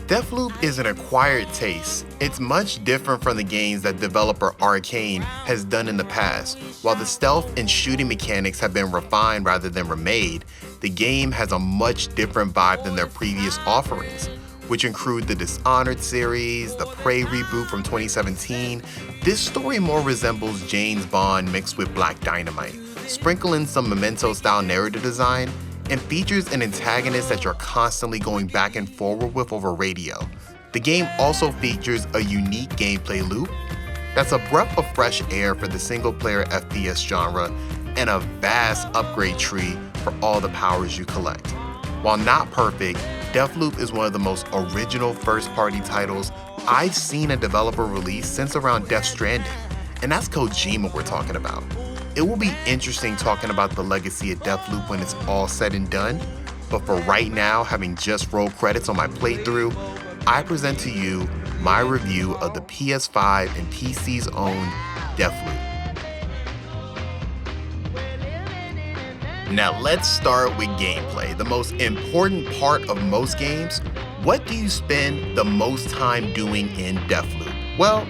Deathloop is an acquired taste. It's much different from the games that developer Arcane has done in the past. While the stealth and shooting mechanics have been refined rather than remade, the game has a much different vibe than their previous offerings, which include the Dishonored series, the Prey reboot from 2017. This story more resembles James Bond mixed with Black Dynamite, sprinkling some Memento-style narrative design, and features an antagonist that you're constantly going back and forward with over radio. The game also features a unique gameplay loop that's a breath of fresh air for the single-player FPS genre and a vast upgrade tree for all the powers you collect. While not perfect, Deathloop is one of the most original first-party titles I've seen a developer release since around Death Stranding, and that's Kojima we're talking about. It will be interesting talking about the legacy of Deathloop when it's all said and done, but for right now, having just rolled credits on my playthrough, I present to you my review of the PS5 and PC's own Deathloop. Now let's start with gameplay, the most important part of most games. What do you spend the most time doing in Deathloop? Well,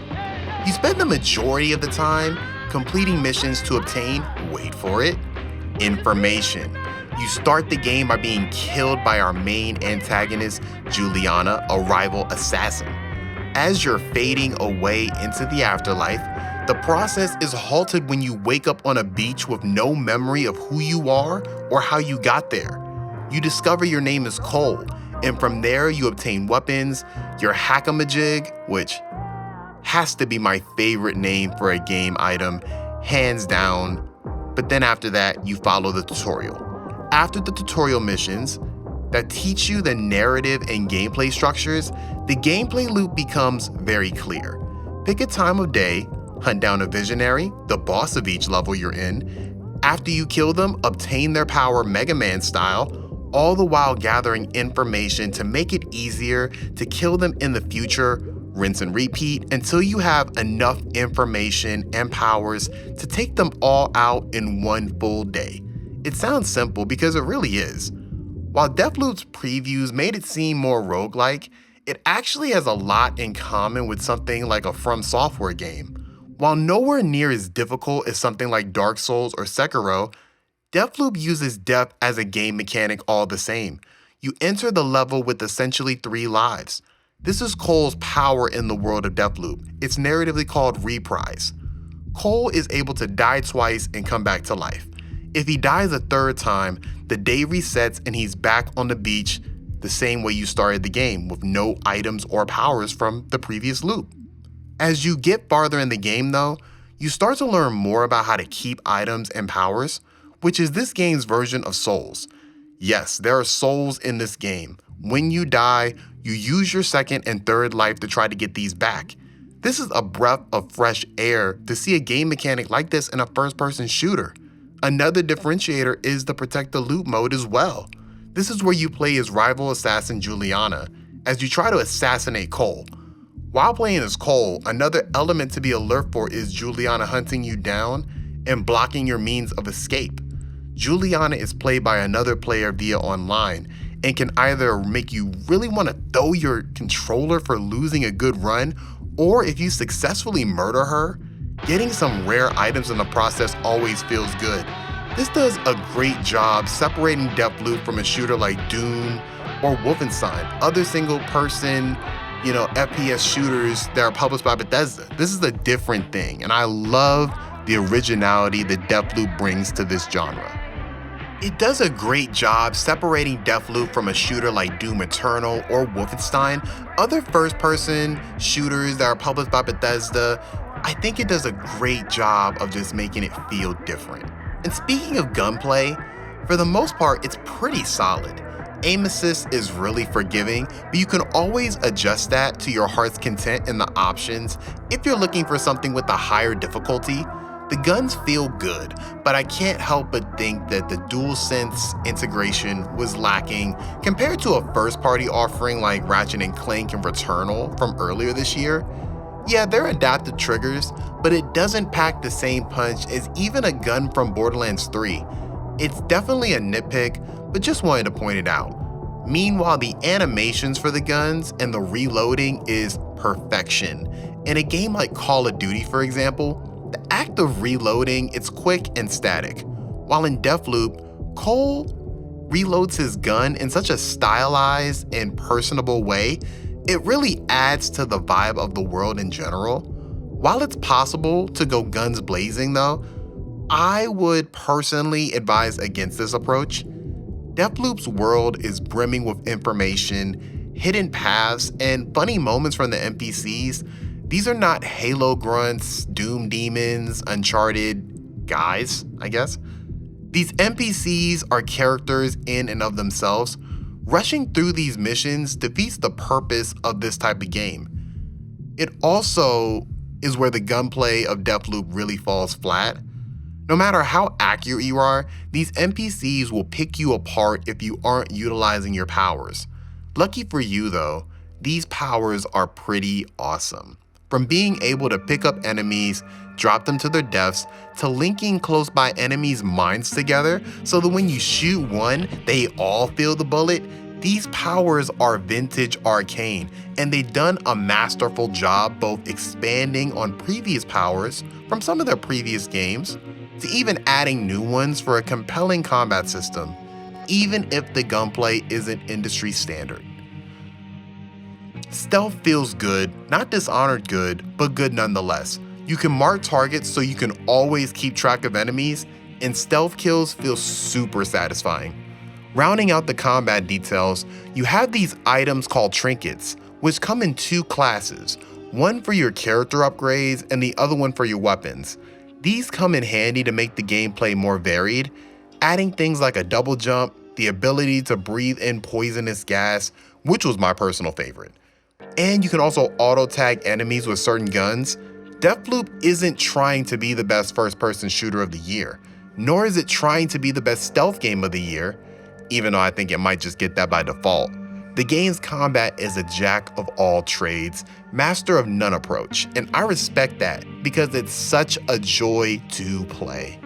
you spend the majority of the time completing missions to obtain, wait for it, information. You start the game by being killed by our main antagonist, Juliana, a rival assassin. As you're fading away into the afterlife, the process is halted when you wake up on a beach with no memory of who you are or how you got there. You discover your name is Cole, and from there you obtain weapons, your hack-a-majig, which has to be my favorite name for a game item, hands down. But then after that, you follow the tutorial. After the tutorial missions that teach you the narrative and gameplay structures, the gameplay loop becomes very clear. Pick a time of day, hunt down a visionary, the boss of each level you're in. After you kill them, obtain their power Mega Man style, all the while gathering information to make it easier to kill them in the future. Rinse and repeat until you have enough information and powers to take them all out in one full day. It sounds simple because it really is. While Deathloop's previews made it seem more roguelike, it actually has a lot in common with something like a From Software game. While nowhere near as difficult as something like Dark Souls or Sekiro, Deathloop uses death as a game mechanic all the same. You enter the level with essentially 3 lives. This is Cole's power in the world of Deathloop. It's narratively called Reprise. Cole is able to die twice and come back to life. If he dies a third time, the day resets and he's back on the beach the same way you started the game, with no items or powers from the previous loop. As you get farther in the game though, you start to learn more about how to keep items and powers, which is this game's version of souls. Yes, there are souls in this game. When you die, you use your second and third life to try to get these back. This is a breath of fresh air to see a game mechanic like this in a first-person shooter. Another differentiator is the Protect the Loot mode as well. This is where you play as rival assassin Juliana as you try to assassinate Cole. While playing as Cole, another element to be alert for is Juliana hunting you down and blocking your means of escape. Juliana is played by another player via online and can either make you really want to throw your controller for losing a good run, or if you successfully murder her, getting some rare items in the process always feels good. This does a great job separating Deathloop from a shooter like Doom or Wolfenstein, other single-person, FPS shooters that are published by Bethesda. This is a different thing, and I love the originality that Deathloop brings to this genre. It does a great job separating Deathloop from a shooter like Doom Eternal or Wolfenstein, other first-person shooters that are published by Bethesda. I think it does a great job of just making it feel different. And speaking of gunplay, for the most part, it's pretty solid. Aim assist is really forgiving, but you can always adjust that to your heart's content in the options if you're looking for something with a higher difficulty. The guns feel good, but I can't help but think that the DualSense integration was lacking compared to a first-party offering like Ratchet & Clank and Returnal from earlier this year. Yeah, they're adaptive triggers, but it doesn't pack the same punch as even a gun from Borderlands 3. It's definitely a nitpick, but just wanted to point it out. Meanwhile, the animations for the guns and the reloading is perfection. In a game like Call of Duty, for example, the act of reloading is quick and static, while in Deathloop, Cole reloads his gun in such a stylized and personable way, it really adds to the vibe of the world in general. While it's possible to go guns blazing though, I would personally advise against this approach. Deathloop's world is brimming with information, hidden paths, and funny moments from the NPCs. These are not Halo grunts, Doom demons, Uncharted guys, I guess. These NPCs are characters in and of themselves. Rushing through these missions defeats the purpose of this type of game. It also is where the gunplay of Deathloop really falls flat. No matter how accurate you are, these NPCs will pick you apart if you aren't utilizing your powers. Lucky for you though, these powers are pretty awesome. From being able to pick up enemies, drop them to their deaths, to linking close by enemies' minds together so that when you shoot one, they all feel the bullet. These powers are vintage arcane, and they've done a masterful job both expanding on previous powers from some of their previous games, to even adding new ones for a compelling combat system, even if the gunplay isn't industry standard. Stealth feels good, not Dishonored good, but good nonetheless. You can mark targets so you can always keep track of enemies, and stealth kills feel super satisfying. Rounding out the combat details, you have these items called trinkets, which come in two classes, one for your character upgrades and the other one for your weapons. These come in handy to make the gameplay more varied, adding things like a double jump, the ability to breathe in poisonous gas, which was my personal favorite. And you can also auto-tag enemies with certain guns. Deathloop isn't trying to be the best first-person shooter of the year, nor is it trying to be the best stealth game of the year, even though I think it might just get that by default. The game's combat is a jack of all trades, master of none approach, and I respect that because it's such a joy to play.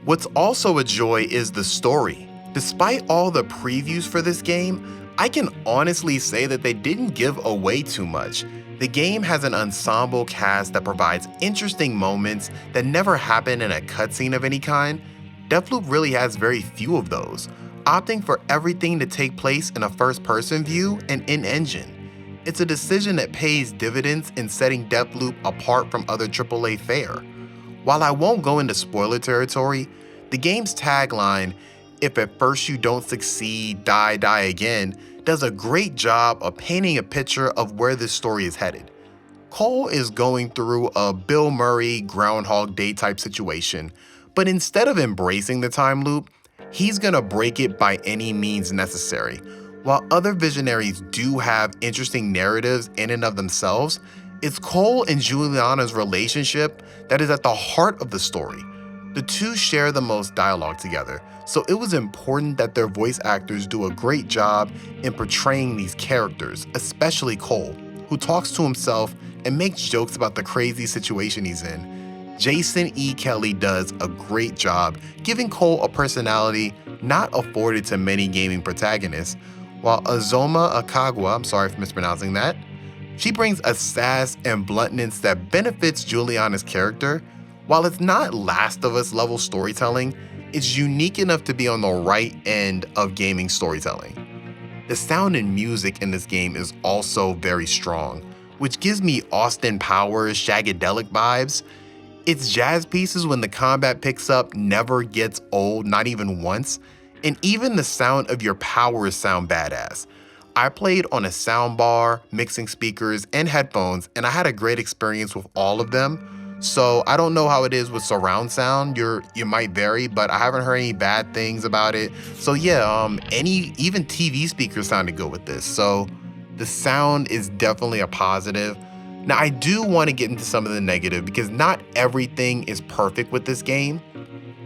What's also a joy is the story. Despite all the previews for this game, I can honestly say that they didn't give away too much. The game has an ensemble cast that provides interesting moments that never happen in a cutscene of any kind. Deathloop really has very few of those, opting for everything to take place in a first-person view and in-engine. It's a decision that pays dividends in setting Deathloop apart from other AAA fare. While I won't go into spoiler territory, the game's tagline, "If at first you don't succeed, die again," does a great job of painting a picture of where this story is headed. Cole is going through a Bill Murray Groundhog Day type situation, but instead of embracing the time loop, he's gonna break it by any means necessary. While other visionaries do have interesting narratives in and of themselves, it's Cole and Juliana's relationship that is at the heart of the story. The two share the most dialogue together, so it was important that their voice actors do a great job in portraying these characters, especially Cole, who talks to himself and makes jokes about the crazy situation he's in. Jason E. Kelly does a great job giving Cole a personality not afforded to many gaming protagonists, while Azoma Akagwa, I'm sorry for mispronouncing that, she brings a sass and bluntness that benefits Juliana's character. While it's not Last of Us level storytelling, it's unique enough to be on the right end of gaming storytelling. The sound and music in this game is also very strong, which gives me Austin Powers Shagadelic vibes. Its jazz pieces when the combat picks up never gets old, not even once, and even the sound of your powers sound badass. I played on a soundbar, mixing speakers, and headphones, and I had a great experience with all of them. So I don't know how it is with surround sound. You might vary, but I haven't heard any bad things about it. So yeah, even TV speakers sounded good with this. So the sound is definitely a positive. Now I do want to get into some of the negative because not everything is perfect with this game.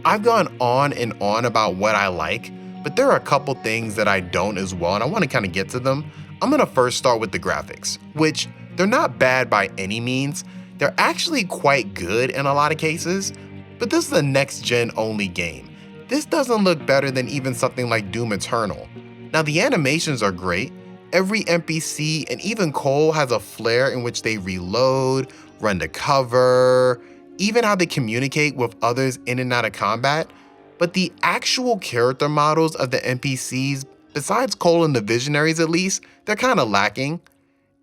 I've gone on and on about what I like, but there are a couple things that I don't as well, and I want to kind of get to them. I'm gonna first start with the graphics, which they're not bad by any means. They're actually quite good in a lot of cases, but this is a next-gen only game. This doesn't look better than even something like Doom Eternal. Now, the animations are great. Every NPC and even Cole has a flair in which they reload, run to cover, even how they communicate with others in and out of combat. But the actual character models of the NPCs, besides Cole and the Visionaries at least, they're kind of lacking.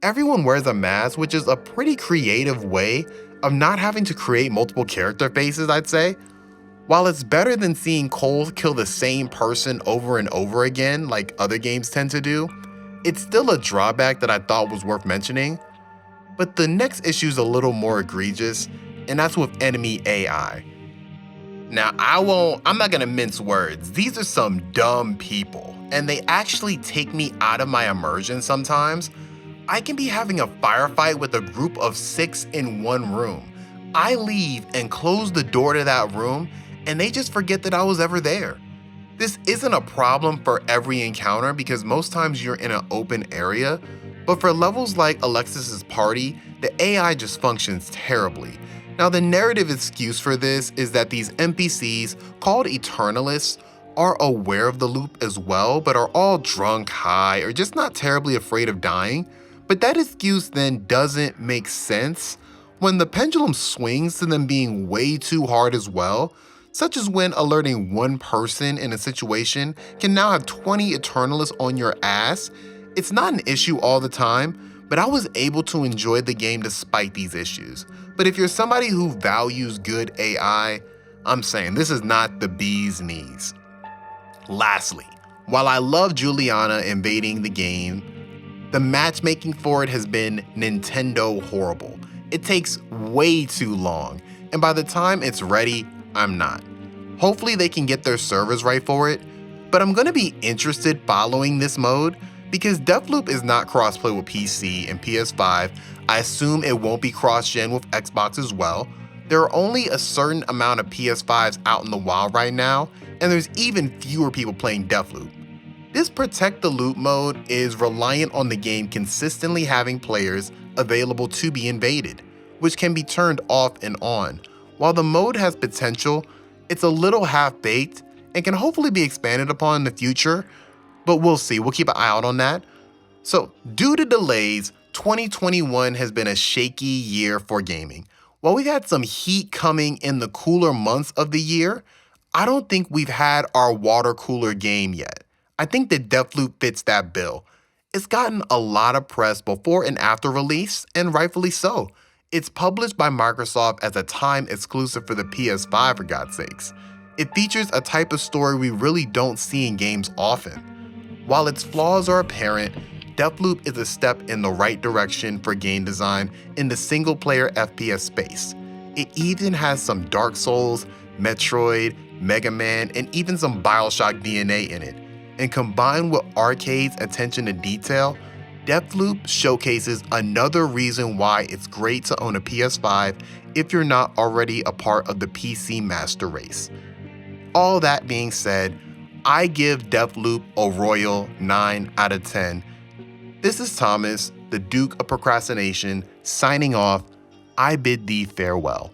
Everyone wears a mask, which is a pretty creative way of not having to create multiple character faces, I'd say. While it's better than seeing Cole kill the same person over and over again like other games tend to do, it's still a drawback that I thought was worth mentioning. But the next issue is a little more egregious, and that's with enemy AI. Now, I'm not gonna mince words. These are some dumb people, and they actually take me out of my immersion sometimes. I can be having a firefight with a group of 6 in one room. I leave and close the door to that room, and they just forget that I was ever there. This isn't a problem for every encounter because most times you're in an open area, but for levels like Alexis's party, the AI just functions terribly. Now, the narrative excuse for this is that these NPCs, called Eternalists, are aware of the loop as well, but are all drunk, high, or just not terribly afraid of dying. But that excuse then doesn't make sense when the pendulum swings to them being way too hard as well, such as when alerting one person in a situation can now have 20 Eternalists on your ass. It's not an issue all the time, but I was able to enjoy the game despite these issues. But if you're somebody who values good AI, I'm saying this is not the bee's knees. Lastly, while I love Juliana invading the game, the matchmaking for it has been Nintendo horrible. It takes way too long, and by the time it's ready, I'm not. Hopefully they can get their servers right for it, but I'm gonna be interested following this mode because Deathloop is not crossplay with PC and PS5. I assume it won't be cross-gen with Xbox as well. There are only a certain amount of PS5s out in the wild right now, and there's even fewer people playing Deathloop. This Protect the Loot mode is reliant on the game consistently having players available to be invaded, which can be turned off and on. While the mode has potential, it's a little half-baked and can hopefully be expanded upon in the future, but we'll see. We'll keep an eye out on that. So, due to delays, 2021 has been a shaky year for gaming. While we've had some heat coming in the cooler months of the year, I don't think we've had our water cooler game yet. I think that Deathloop fits that bill. It's gotten a lot of press before and after release, and rightfully so. It's published by Microsoft as a time exclusive for the PS5, for God's sakes. It features a type of story we really don't see in games often. While its flaws are apparent, Deathloop is a step in the right direction for game design in the single-player FPS space. It even has some Dark Souls, Metroid, Mega Man, and even some BioShock DNA in it. And combined with Arcade's attention to detail, Deathloop showcases another reason why it's great to own a PS5 if you're not already a part of the PC master race. All that being said, I give Deathloop a royal 9 out of 10. This is Thomas, the Duke of Procrastination, signing off. I bid thee farewell.